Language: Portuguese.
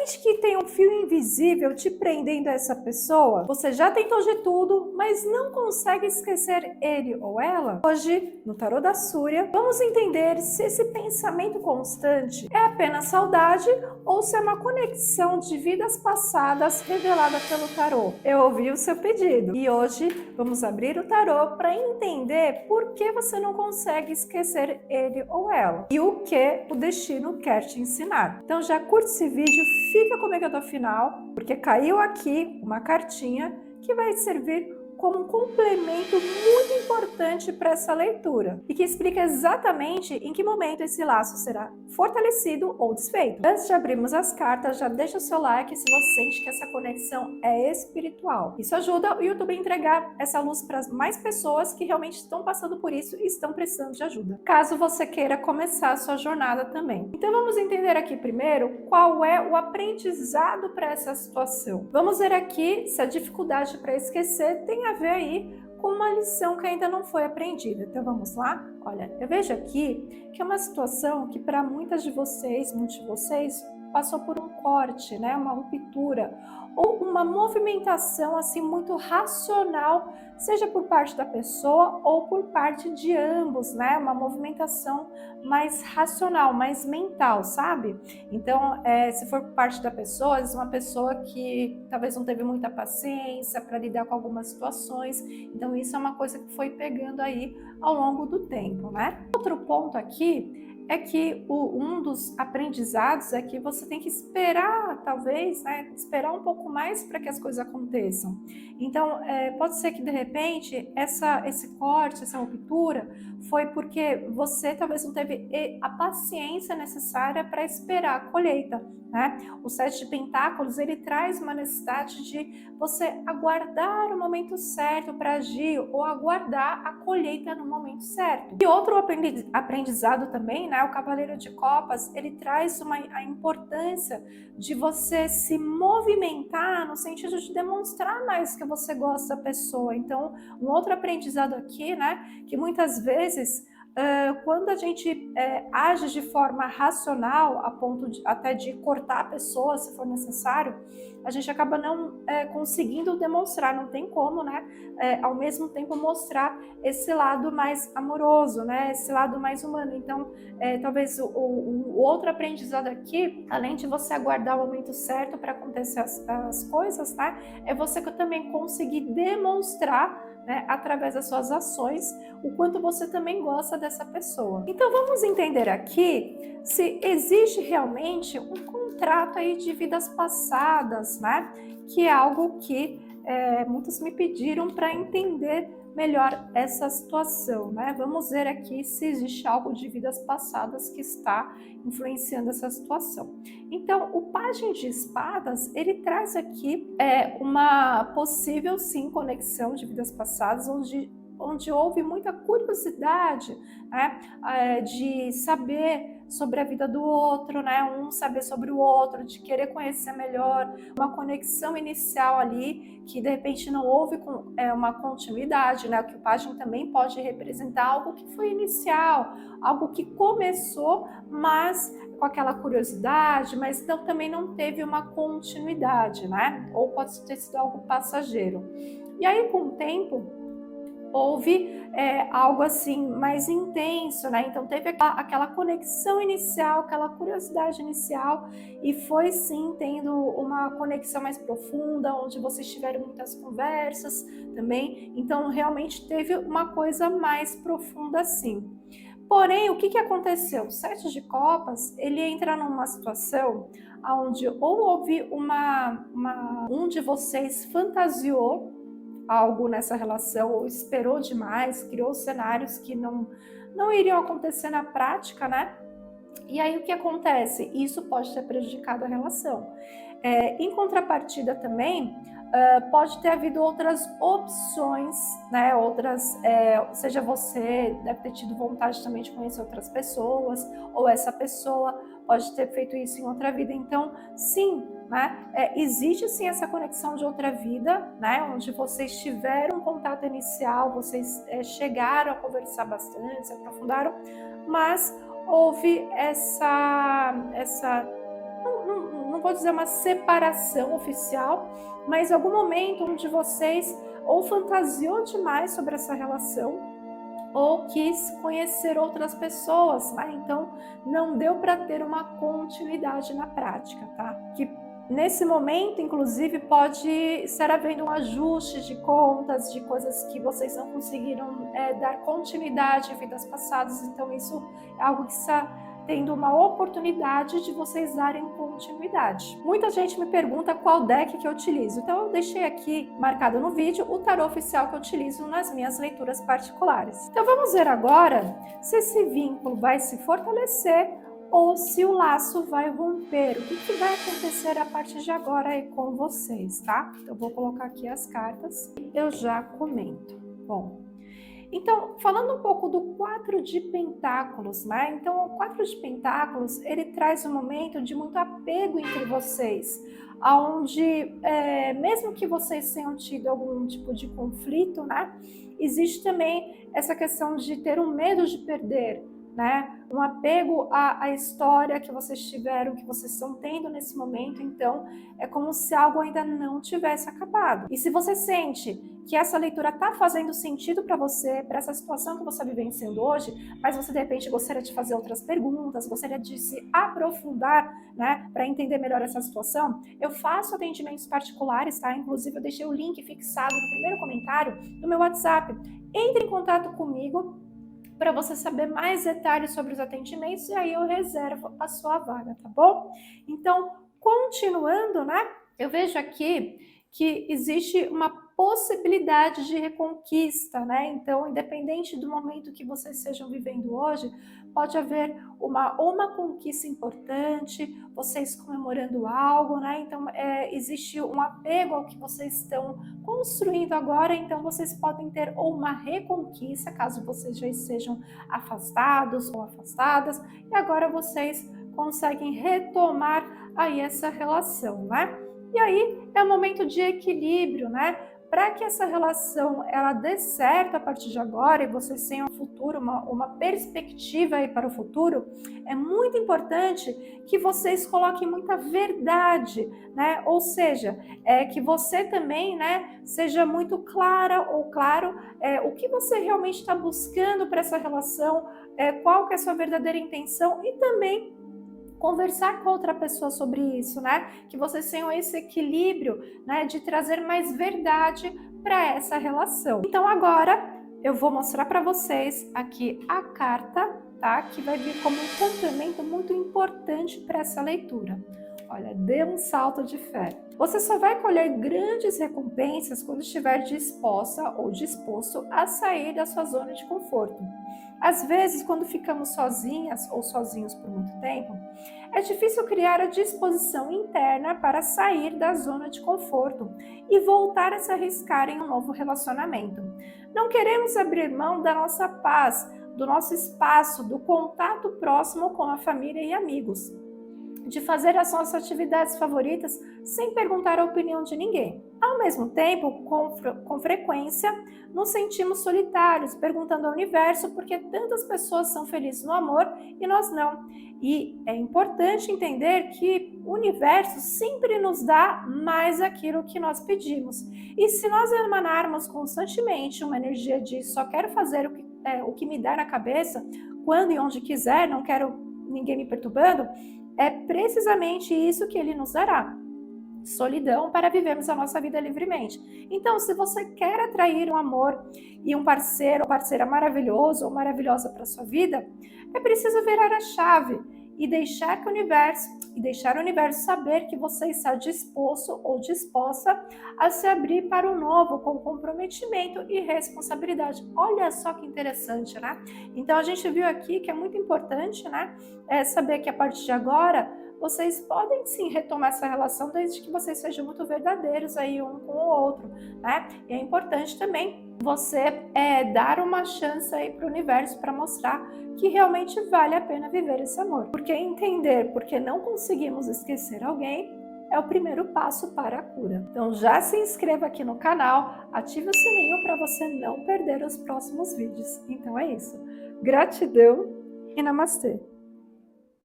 sente que tem um fio invisível te prendendo a essa pessoa? Você já tentou de tudo, mas não consegue esquecer ele ou ela? Hoje, no Tarô da Súria, vamos entender se esse pensamento constante é apenas saudade ou se é uma conexão de vidas passadas revelada pelo tarô. Eu ouvi o seu pedido e hoje vamos abrir o tarô para entender por que você não consegue esquecer ele ou ela e o que o destino quer te ensinar. Então já curte esse vídeo, fica comigo até o final, porque caiu aqui uma cartinha que vai servir como um complemento muito importante para essa leitura e que explica exatamente em que momento esse laço será fortalecido ou desfeito. Antes de abrirmos as cartas, já deixa o seu like se você sente que essa conexão é espiritual. Isso ajuda o YouTube a entregar essa luz para mais pessoas que realmente estão passando por isso e estão precisando de ajuda, caso você queira começar a sua jornada também. Então vamos entender aqui primeiro qual é o aprendizado para essa situação. Vamos ver aqui se a dificuldade para esquecer tem a ver aí com uma lição que ainda não foi aprendida. Então vamos lá? Olha, eu vejo aqui que é uma situação que para muitos de vocês passou por um corte, né? Uma ruptura ou uma movimentação assim muito racional, seja por parte da pessoa ou por parte de ambos, né? Uma movimentação mais racional, mais mental, sabe? Então, se for por parte da pessoa, é uma pessoa que talvez não teve muita paciência para lidar com algumas situações. Então, isso é uma coisa que foi pegando aí ao longo do tempo, né? Outro ponto aqui é que um dos aprendizados é que você tem que esperar, talvez, né, esperar um pouco mais para que as coisas aconteçam. Então, pode ser que, de repente, esse corte, essa ruptura, foi porque você talvez não teve a paciência necessária para esperar a colheita, né? O Sete de Pentáculos, ele traz uma necessidade de você aguardar o momento certo para agir ou aguardar a colheita no momento certo. E outro aprendizado também, né? O Cavaleiro de Copas, ele traz a importância de você se movimentar no sentido de demonstrar mais que você gosta da pessoa. Então, um outro aprendizado aqui, né? Que muitas vezes quando a gente age de forma racional, a ponto até de cortar a pessoa, se for necessário, a gente acaba não conseguindo demonstrar, não tem como, né, ao mesmo tempo mostrar esse lado mais amoroso, né, esse lado mais humano. Então, talvez o outro aprendizado aqui, além de você aguardar o momento certo para acontecer as coisas, né, é você também conseguir demonstrar, né, através das suas ações, o quanto você também gosta dessa pessoa. Então vamos entender aqui se existe realmente um contrato aí de vidas passadas, né? Que é algo que muitos me pediram para entender melhor essa situação, né? Vamos ver aqui se existe algo de vidas passadas que está influenciando essa situação. Então, o Pajem de Espadas, ele traz aqui uma possível, sim, conexão de vidas passadas, onde houve muita curiosidade, né, de saber sobre a vida do outro, né, um saber sobre o outro, de querer conhecer melhor, uma conexão inicial ali, que de repente não houve uma continuidade, né, o que o pajem também pode representar algo que foi inicial, algo que começou, mas com aquela curiosidade, mas também não teve uma continuidade, né, ou pode ter sido algo passageiro. E aí, com o tempo, houve algo assim mais intenso, né? Então teve aquela conexão inicial, aquela curiosidade inicial, e foi sim tendo uma conexão mais profunda, onde vocês tiveram muitas conversas também. Então realmente teve uma coisa mais profunda assim. Porém, o que aconteceu? O Sete de Copas, ele entra numa situação onde ou houve um de vocês fantasiou algo nessa relação, ou esperou demais, criou cenários que não iriam acontecer na prática, né? E aí o que acontece? Isso pode ter prejudicado a relação. Em contrapartida também, pode ter havido outras opções, né? Seja você deve ter tido vontade também de conhecer outras pessoas, ou essa pessoa pode ter feito isso em outra vida. Então, sim, né? Existe sim essa conexão de outra vida, né? Onde vocês tiveram um contato inicial, vocês chegaram a conversar bastante, se aprofundaram, mas houve essa não vou dizer uma separação oficial, mas algum momento onde vocês ou fantasiou demais sobre essa relação, ou quis conhecer outras pessoas, né? Então não deu para ter uma continuidade na prática, tá? Que nesse momento, inclusive, pode estar havendo um ajuste de contas, de coisas que vocês não conseguiram dar continuidade em vidas passadas, então isso é algo que está tendo uma oportunidade de vocês darem continuidade. Muita gente me pergunta qual deck que eu utilizo, então eu deixei aqui marcado no vídeo o tarô oficial que eu utilizo nas minhas leituras particulares. Então vamos ver agora se esse vínculo vai se fortalecer ou se o laço vai romper. O que vai acontecer a partir de agora aí com vocês, tá? Eu vou colocar aqui as cartas e eu já comento. Bom, então, falando um pouco do 4 de Pentáculos, né? Então, o 4 de Pentáculos, ele traz um momento de muito apego entre vocês, onde, mesmo que vocês tenham tido algum tipo de conflito, né? Existe também essa questão de ter um medo de perder, né? Um apego à história que vocês tiveram, que vocês estão tendo nesse momento, então é como se algo ainda não tivesse acabado. E se você sente que essa leitura está fazendo sentido para você, para essa situação que você está vivenciando hoje, mas você de repente gostaria de fazer outras perguntas, gostaria de se aprofundar, né, para entender melhor essa situação, eu faço atendimentos particulares, tá? Inclusive eu deixei o link fixado no primeiro comentário do meu WhatsApp. Entre em contato comigo para você saber mais detalhes sobre os atendimentos e aí eu reservo a sua vaga, tá bom? Então, continuando, né? Eu vejo aqui que existe uma possibilidade de reconquista, né? Então, independente do momento que vocês estejam vivendo hoje, pode haver uma conquista importante, vocês comemorando algo, né? Então, existe um apego ao que vocês estão construindo agora, então vocês podem ter ou uma reconquista, caso vocês já estejam afastados ou afastadas, e agora vocês conseguem retomar aí essa relação, né? E aí é um momento de equilíbrio, né? Para que essa relação ela dê certo a partir de agora e vocês tenham um futuro, uma perspectiva aí para o futuro, é muito importante que vocês coloquem muita verdade, né? Ou seja, que você também, né, seja muito clara ou claro o que você realmente está buscando para essa relação, qual que é a sua verdadeira intenção e também conversar com outra pessoa sobre isso, né? Que vocês tenham esse equilíbrio, né, de trazer mais verdade para essa relação. Então agora eu vou mostrar para vocês aqui a carta, tá? Que vai vir como um complemento muito importante para essa leitura. Olha, dê um salto de fé. Você só vai colher grandes recompensas quando estiver disposta ou disposto a sair da sua zona de conforto. Às vezes, quando ficamos sozinhas ou sozinhos por muito tempo, é difícil criar a disposição interna para sair da zona de conforto e voltar a se arriscar em um novo relacionamento. Não queremos abrir mão da nossa paz, do nosso espaço, do contato próximo com a família e amigos, de fazer as nossas atividades favoritas sem perguntar a opinião de ninguém. Ao mesmo tempo, com frequência, nos sentimos solitários, perguntando ao universo por que tantas pessoas são felizes no amor e nós não. E é importante entender que o universo sempre nos dá mais aquilo que nós pedimos. E se nós emanarmos constantemente uma energia de só quero fazer o que me der na cabeça, quando e onde quiser, não quero ninguém me perturbando, é precisamente isso que ele nos dará. Solidão para vivermos a nossa vida livremente. Então, se você quer atrair um amor e um parceiro ou parceira maravilhoso ou maravilhosa para sua vida, é preciso virar a chave e deixar o universo saber que você está disposto ou disposta a se abrir para o novo com comprometimento e responsabilidade. Olha só que interessante, né? Então a gente viu aqui que é muito importante, né? Saber que a partir de agora vocês podem sim retomar essa relação desde que vocês sejam muito verdadeiros aí um com o outro, né? E é importante também você dar uma chance aí para o universo para mostrar que realmente vale a pena viver esse amor. Porque entender porque não conseguimos esquecer alguém é o primeiro passo para a cura. Então já se inscreva aqui no canal, ative o sininho para você não perder os próximos vídeos. Então é isso. Gratidão e namastê!